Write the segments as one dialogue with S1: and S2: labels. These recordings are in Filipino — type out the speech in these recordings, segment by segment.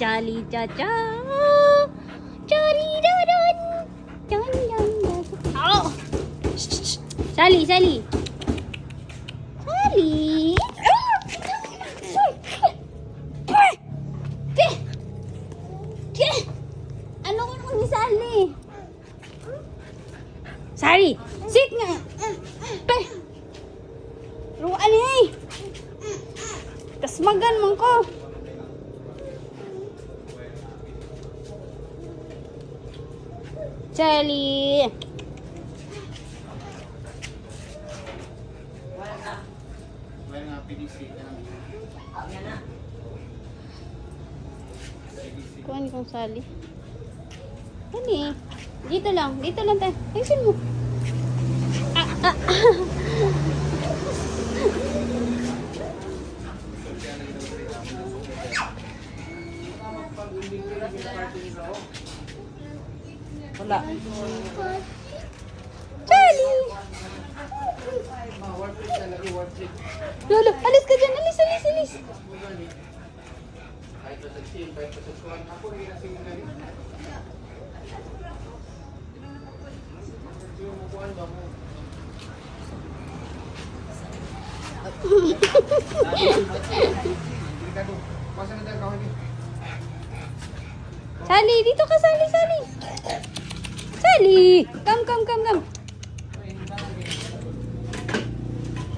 S1: Chali cha cha. Chari dadan. Chan chan. Oh. Sally, Sally. Sally. Ano ko naman ni Sally? Sally, sit nga. Ruan eh. Kasmagan man ko. Sally. Kuhan kong Sally. Sally. Dito lang tayo. Ayusin mo.
S2: Wala.
S1: Sally. Lolo, alis ka dyan. Alis. Sally, dito ka, Sally. Sally, come.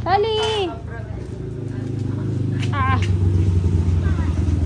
S1: Sally.